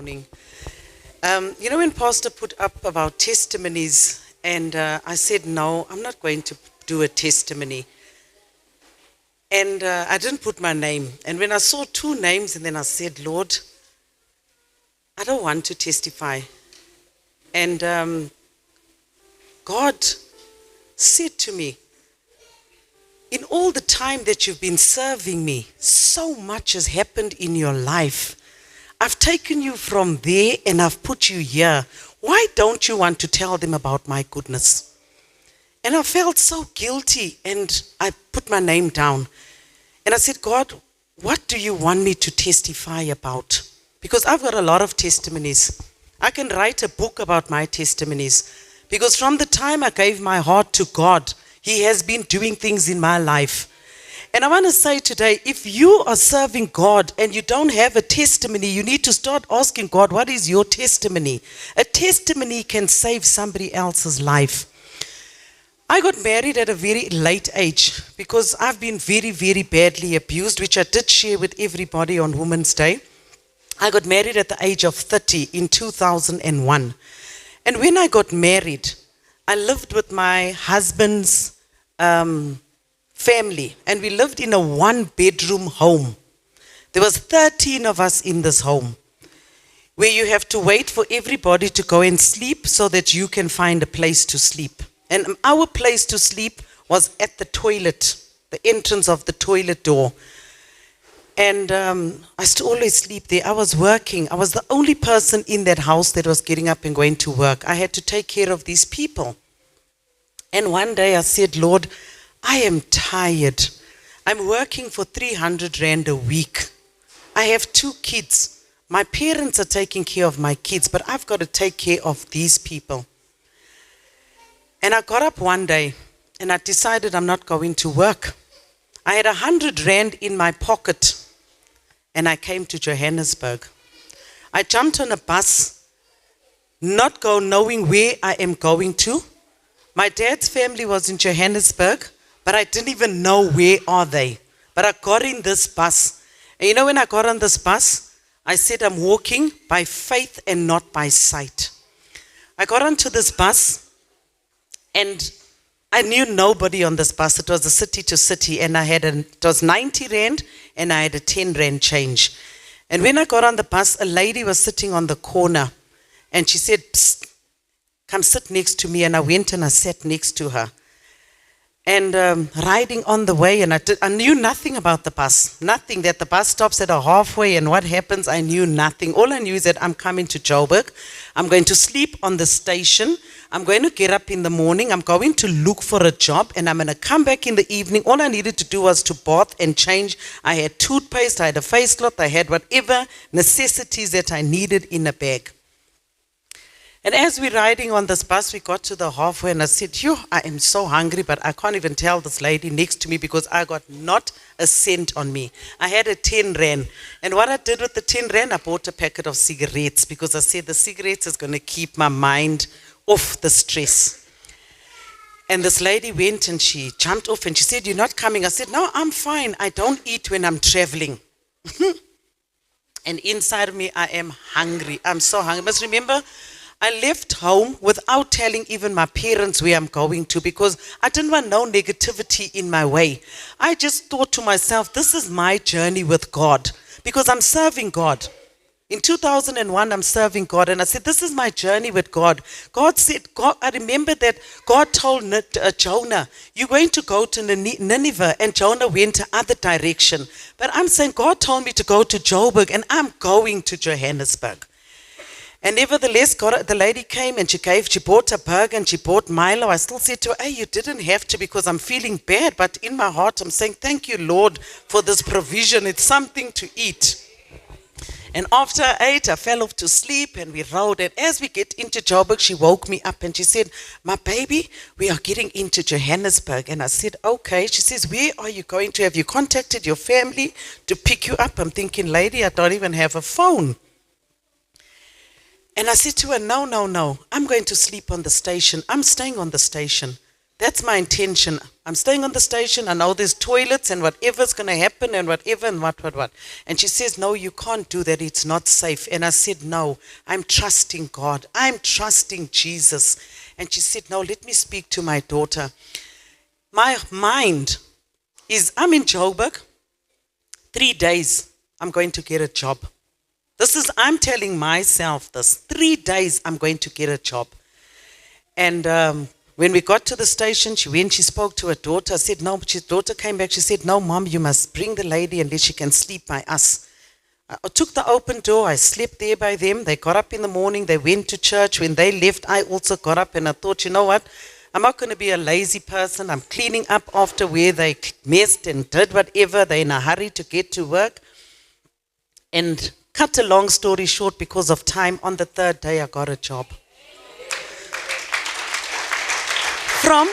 morning. When Pastor put up about testimonies, and I said, no, I'm not going to do a testimony. And I didn't put my name. And when I saw two names, and then I said, Lord, I don't want to testify. And God said to me, in all the time that you've been serving me, so much has happened in your life. I've taken you from there and I've put you here. Why don't you want to tell them about my goodness? And I felt so guilty and I put my name down. And I said, God, what do you want me to testify about? Because I've got a lot of testimonies. I can write a book about my testimonies. Because from the time I gave my heart to God, He has been doing things in my life. And I want to say today, if you are serving God and you don't have a testimony, you need to start asking God, what is your testimony? A testimony can save somebody else's life. I got married at a very late age because I've been very, very badly abused, which I did share with everybody on Women's Day. I got married at the age of 30 in 2001. And when I got married, I lived with my husband's family, and we lived in a one-bedroom home. There was 13 of us in this home, where you have to wait for everybody to go and sleep so that you can find a place to sleep. And our place to sleep was at the toilet, the entrance of the toilet door. And I used to always sleep there. I was working. I was the only person in that house that was getting up and going to work. I had to take care of these people. And one day I said, Lord, I am tired. I'm working for 300 Rand a week. I have 2 kids. My parents are taking care of my kids, but I've got to take care of these people. And I got up one day and I decided I'm not going to work. I had 100 Rand in my pocket and I came to Johannesburg. I jumped on a bus, not knowing where I am going to. My dad's family was in Johannesburg, but I didn't even know where are they. But I got in this bus. And when I got on this bus, I said I'm walking by faith and not by sight. I got onto this bus and I knew nobody on this bus. It was a city to city, and it was 90 Rand and I had a 10 Rand change. And when I got on the bus, a lady was sitting on the corner and she said, Psst, come sit next to me. And I went and I sat next to her. And riding on the way, and I knew nothing about the bus, nothing, that the bus stops at a halfway and what happens, I knew nothing. All I knew is that I'm coming to Joburg, I'm going to sleep on the station, I'm going to get up in the morning, I'm going to look for a job, and I'm going to come back in the evening. All I needed to do was to bath and change. I had toothpaste, I had a face cloth, I had whatever necessities that I needed in a bag. And as we're riding on this bus, we got to the halfway and I said, I am so hungry, but I can't even tell this lady next to me because I got not a cent on me. I had a 10 Rand. And what I did with the 10 Rand, I bought a packet of cigarettes because I said the cigarettes is going to keep my mind off the stress. And this lady went and she jumped off and she said, you're not coming. I said, no, I'm fine. I don't eat when I'm traveling. And inside of me, I am hungry. I'm so hungry. But remember, I left home without telling even my parents where I'm going to because I didn't want no negativity in my way. I just thought to myself, this is my journey with God because I'm serving God. In 2001, I'm serving God, and I said, this is my journey with God. God said, I remember that God told Jonah, you're going to go to Nineveh, and Jonah went the other direction. But I'm saying, God told me to go to Joburg, and I'm going to Johannesburg. And nevertheless, the lady came and she bought a burger and she bought Milo. I still said to her, hey, you didn't have to because I'm feeling bad. But in my heart, I'm saying, thank you, Lord, for this provision. It's something to eat. And after I ate, I fell off to sleep and we rode. And as we get into Joburg, she woke me up and she said, my baby, we are getting into Johannesburg. And I said, okay. She says, where are you going to? Have you contacted your family to pick you up? I'm thinking, lady, I don't even have a phone. And I said to her, no, I'm going to sleep on the station. I'm staying on the station. That's my intention. I'm staying on the station. I know there's toilets and whatever's going to happen and whatever and what. And she says, no, you can't do that. It's not safe. And I said, no, I'm trusting God. I'm trusting Jesus. And she said, no, let me speak to my daughter. My mind is, I'm in Joburg. 3 days, I'm going to get a job. I'm telling myself this. 3 days, I'm going to get a job. And when we got to the station, she spoke to her daughter. I said, no, her daughter came back. She said, no, Mom, you must bring the lady and then she can sleep by us. I took the open door. I slept there by them. They got up in the morning. They went to church. When they left, I also got up and I thought, you know what? I'm not going to be a lazy person. I'm cleaning up after where they messed and did whatever. They're in a hurry to get to work. And cut a long story short, because of time, on the 3rd day, I got a job. From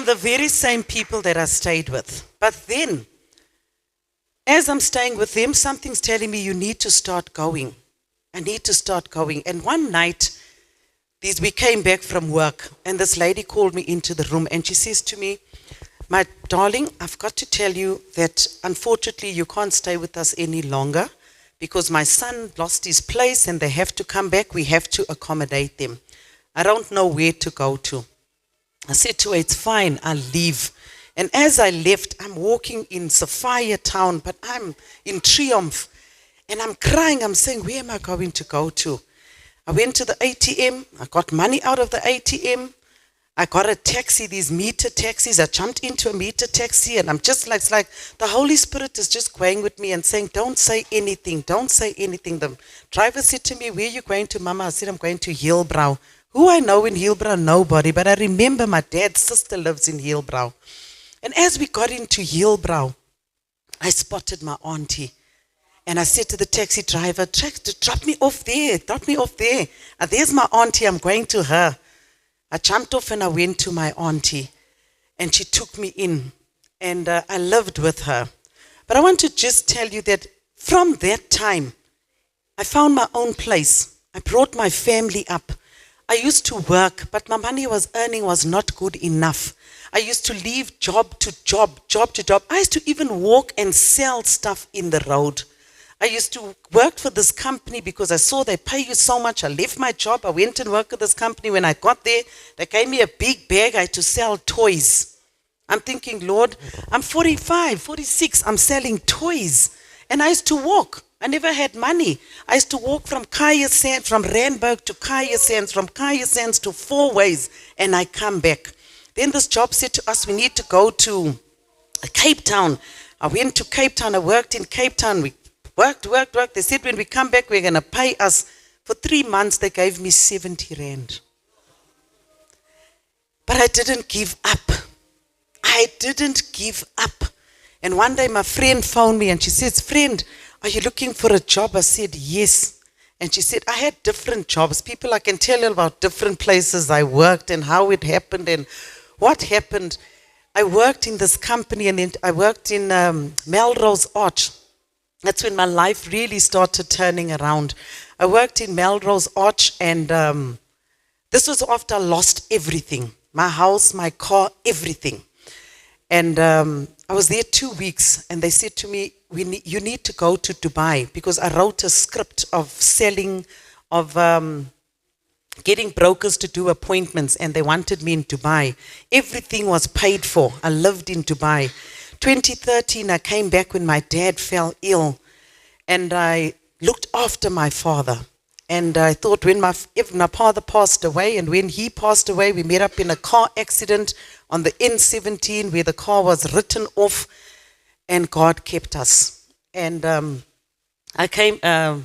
the very same people that I stayed with. But then, as I'm staying with them, something's telling me you need to start going. I need to start going. And one night, we came back from work, and this lady called me into the room, and she says to me, my darling, I've got to tell you that unfortunately you can't stay with us any longer because my son lost his place and they have to come back. We have to accommodate them. I don't know where to go to. I said to her, it's fine, I'll leave. And as I left, I'm walking in Sapphire Town, but I'm in Triumph. And I'm crying, I'm saying, where am I going to go to? I went to the ATM, I got money out of the ATM. I got a taxi, these meter taxis. I jumped into a meter taxi and I'm just like, it's like the Holy Spirit is just going with me and saying, don't say anything, don't say anything. The driver said to me, where are you going to, Mama? I said, I'm going to Heilbrow. Who I know in Heilbrow? Nobody. But I remember my dad's sister lives in Heilbrow. And as we got into Heilbrow, I spotted my auntie. And I said to the taxi driver, drop me off there, drop me off there. And there's my auntie, I'm going to her. I jumped off and I went to my auntie. And she took me in. And I lived with her. But I want to just tell you that from that time, I found my own place. I brought my family up. I used to work, but my money I was earning was not good enough. I used to leave job to job to job. I used to even walk and sell stuff in the road. I used to work for this company because I saw they pay you so much. I left my job. I went and worked at this company. When I got there, they gave me a big bag. I had to sell toys. I'm thinking, Lord, I'm 45, 46. I'm selling toys. And I used to walk. I never had money. I used to walk from Randburg to Kaya-Sands, from Kaya-Sands to Four Ways, and I come back. Then this job said to us, we need to go to Cape Town. I went to Cape Town. I worked in Cape Town. We worked. They said when we come back, we're going to pay us. For 3 months, they gave me 70 rand. But I didn't give up. I didn't give up. And one day my friend phoned me and she says, friend, are you looking for a job? I said, yes. And she said, I had different jobs. People, I can tell you about different places I worked and how it happened and what happened. I worked in this company and then I worked in Melrose Arch. That's when my life really started turning around. I worked in Melrose Arch and this was after I lost everything. My house, my car, everything. And I was there 2 weeks and they said to me, you need to go to Dubai because I wrote a script of selling, of getting brokers to do appointments and they wanted me in Dubai. Everything was paid for. I lived in Dubai. 2013, I came back when my dad fell ill and I looked after my father. And I thought if my father passed away, and when he passed away, we met up in a car accident on the N17 where the car was written off and God kept us. And I came, after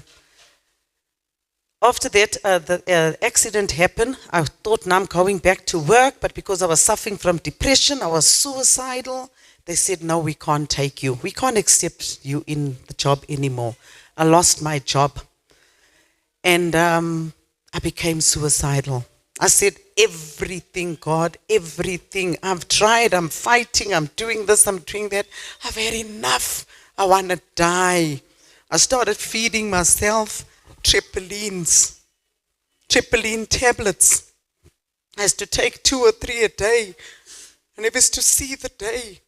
that, the accident happened. I thought, now I'm going back to work, but because I was suffering from depression, I was suicidal. They said, no, we can't take you. We can't accept you in the job anymore. I lost my job. And I became suicidal. I said, everything, God, everything. I've tried, I'm fighting, I'm doing this, I'm doing that. I've had enough. I want to die. I started feeding myself tryptylene tablets. I used to take 2 or 3 a day, and it was to see the day.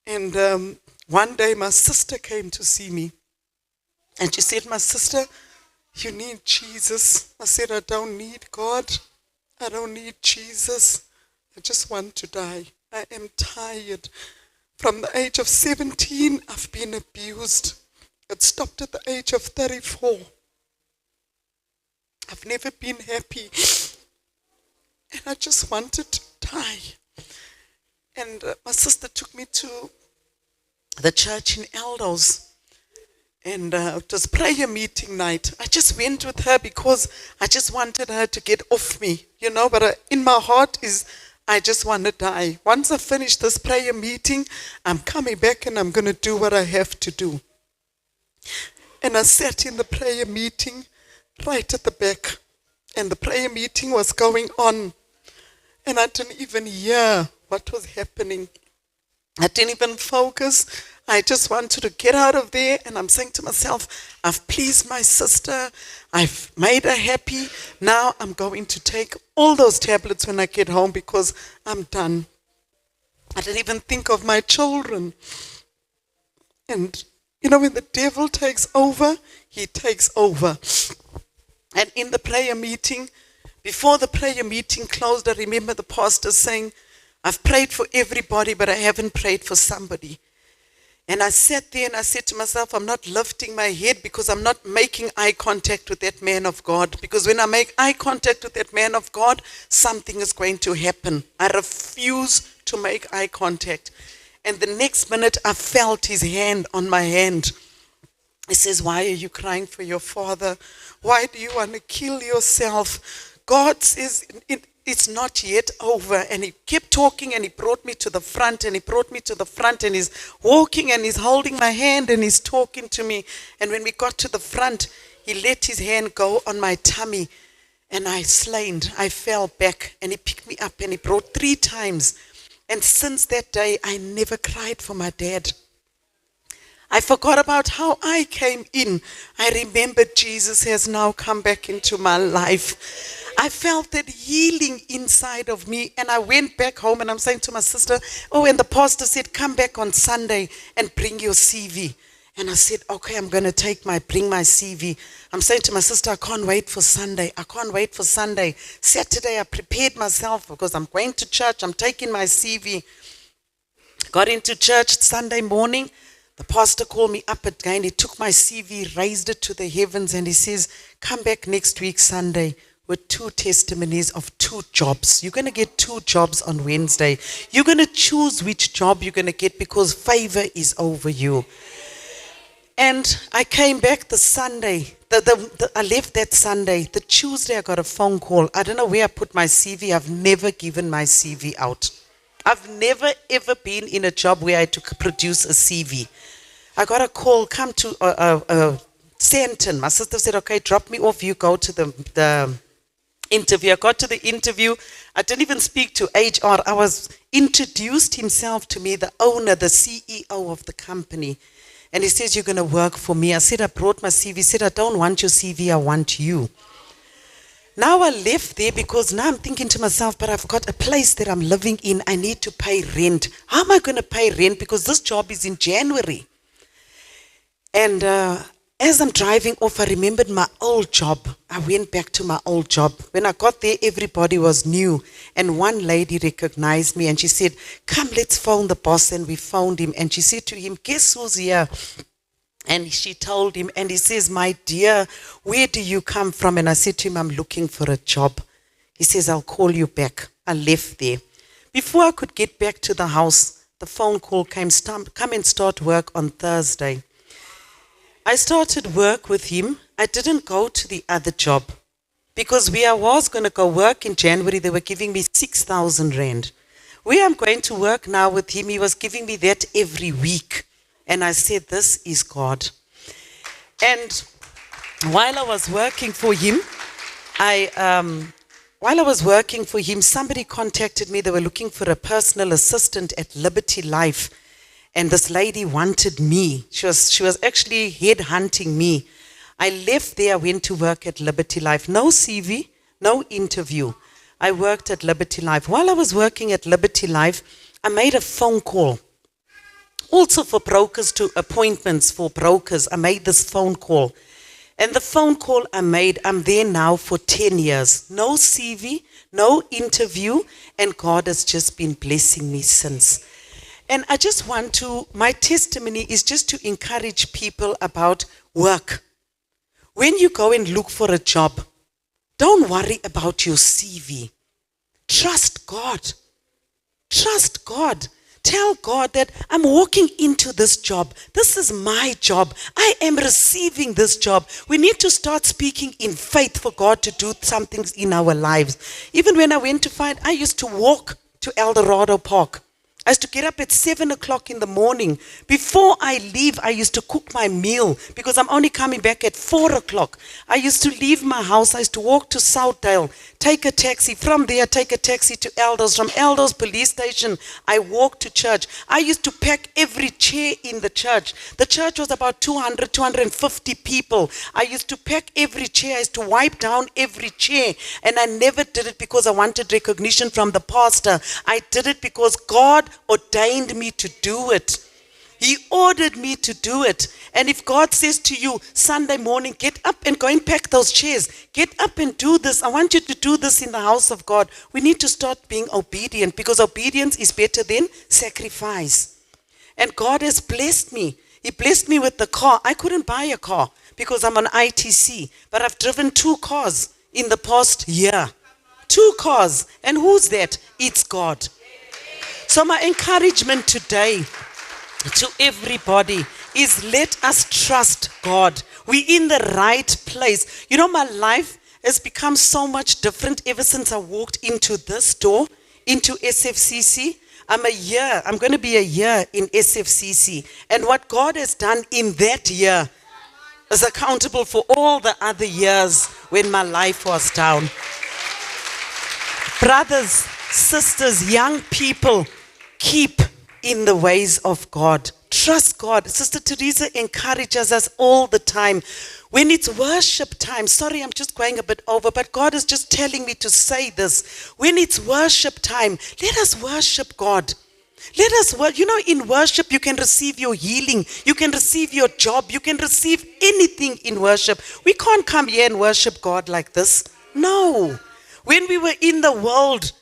And one day my sister came to see me, and she said, "My sister, you need Jesus." I said, "I don't need God. I don't need Jesus. I just want to die. I am tired. From the age of 17, I've been abused. It stopped at the age of 34. I've never been happy. And I just wanted to die." And my sister took me to the church in Eldos. And it was prayer meeting night. I just went with her because I just wanted her to get off me, but in my heart is, I just want to die. Once I finish this prayer meeting, I'm coming back and I'm going to do what I have to do. And I sat in the prayer meeting right at the back. And the prayer meeting was going on. And I didn't even hear what was happening. I didn't even focus. I just wanted to get out of there, and I'm saying to myself, I've pleased my sister, I've made her happy, now I'm going to take all those tablets when I get home because I'm done. I didn't even think of my children. And when the devil takes over, he takes over. And in the prayer meeting, before the prayer meeting closed, I remember the pastor saying, "I've prayed for everybody, but I haven't prayed for somebody." And I sat there and I said to myself, I'm not lifting my head because I'm not making eye contact with that man of God. Because when I make eye contact with that man of God, something is going to happen. I refuse to make eye contact. And the next minute, I felt his hand on my hand. He says, "Why are you crying for your father? Why do you want to kill yourself? God says, it's not yet over." And he kept talking, and he brought me to the front, and he brought me to the front, and he's walking, and he's holding my hand, and he's talking to me. And when we got to the front, he let his hand go on my tummy, and I fell back, and he picked me up, and he brought 3 times. And since that day, I never cried for my dad. I forgot about how I came in. I remembered Jesus has now come back into my life. I felt that healing inside of me, and I went back home, and I'm saying to my sister, and the pastor said, "Come back on Sunday and bring your CV." And I said, "Okay, I'm going to bring my CV." I'm saying to my sister, "I can't wait for Sunday. I can't wait for Sunday." Saturday, I prepared myself because I'm going to church. I'm taking my CV. Got into church Sunday morning. The pastor called me up again. He took my CV, raised it to the heavens, and he says, "Come back next week, Sunday, with 2 testimonies of 2 jobs. You're going to get 2 jobs on Wednesday. You're going to choose which job you're going to get because favor is over you." And I came back the Sunday. I left that Sunday. The Tuesday, I got a phone call. I don't know where I put my CV. I've never given my CV out. I've never, ever been in a job where I had to produce a CV. I got a call, "Come to Santon." My sister said, "Okay, drop me off. You go to the interview." I got to the interview. I didn't even speak to HR. I was introduced himself to me, the owner, the CEO of the company. And he says, "You're going to work for me." I said, "I brought my CV." He said, "I don't want your CV, I want you." Now I left there because now I'm thinking to myself, but I've got a place that I'm living in. I need to pay rent. How am I going to pay rent? Because this job is in January. And as I'm driving off, I remembered my old job. I went back to my old job. When I got there, everybody was new. And one lady recognized me and she said, "Come, let's phone the boss." And we phoned him. And she said to him, "Guess who's here?" And she told him, and he says, "My dear, where do you come from?" And I said to him, "I'm looking for a job." He says, "I'll call you back." I left there. Before I could get back to the house, the phone call came, "Come and start work on Thursday." I started work with him. I didn't go to the other job because where I was going to go work in January, they were giving me 6,000 rand. Where I'm going to work now with him, he was giving me that every week. And I said, "This is God." And while I was working for him, somebody contacted me. They were looking for a personal assistant at Liberty Life. And this lady wanted me. She was actually headhunting me. I left there, I went to work at Liberty Life. No CV, no interview. I worked at Liberty Life. While I was working at Liberty Life, I made a phone call. Also for brokers, to appointments for brokers, I made this phone call. And the phone call I made, I'm there now for 10 years. No CV, no interview, and God has just been blessing me since. And I just want to, my testimony is just to encourage people about work. When you go and look for a job, don't worry about your CV. Trust God. Trust God. Tell God that I'm walking into this job. This is my job. I am receiving this job. We need to start speaking in faith for God to do some things in our lives. Even when I went to find, I used to walk to El Dorado Park. I used to get up at 7 o'clock in the morning. Before I leave, I used to cook my meal because I'm only coming back at 4 o'clock. I used to leave my house. I used to walk to Southdale, take a taxi. From there, take a taxi to Elders. From Elders police station, I walked to church. I used to pack every chair in the church. The church was about 250 people. I used to pack every chair. I used to wipe down every chair. And I never did it because I wanted recognition from the pastor. I did it because God ordained me to do it. He ordered me to do it. And if God says to you, Sunday morning, get up and go and pack those chairs. Get up and do this. I want you to do this in the house of God. We need to start being obedient because obedience is better than sacrifice. And God has blessed me. He blessed me with the car. I couldn't buy a car because I'm on ITC. But I've driven 2 cars in the past year. 2 cars. And who's that? It's God. So my encouragement today to everybody is let us trust God. We're in the right place. You know, my life has become so much different ever since I walked into this door, into SFCC. I'm going to be a year in SFCC. And what God has done in that year is accountable for all the other years when my life was down. Brothers, sisters, young people, keep in the ways of God. Trust God. Sister Teresa encourages us all the time. When it's worship time, sorry, I'm just going a bit over, but God is just telling me to say this. When it's worship time, let us worship God. Let us worship. You know, in worship, you can receive your healing. You can receive your job. You can receive anything in worship. We can't come here and worship God like this. No. When we were in the world,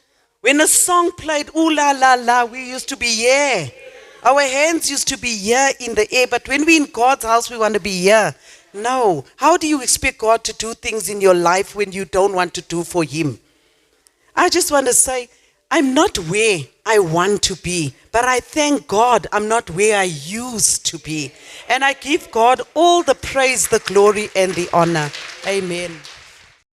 when a song played, ooh la la la, we used to be here. Our hands used to be here in the air. But when we're in God's house, we want to be here. No. How do you expect God to do things in your life when you don't want to do for Him? I just want to say, I'm not where I want to be. But I thank God I'm not where I used to be. And I give God all the praise, the glory, and the honor. Amen.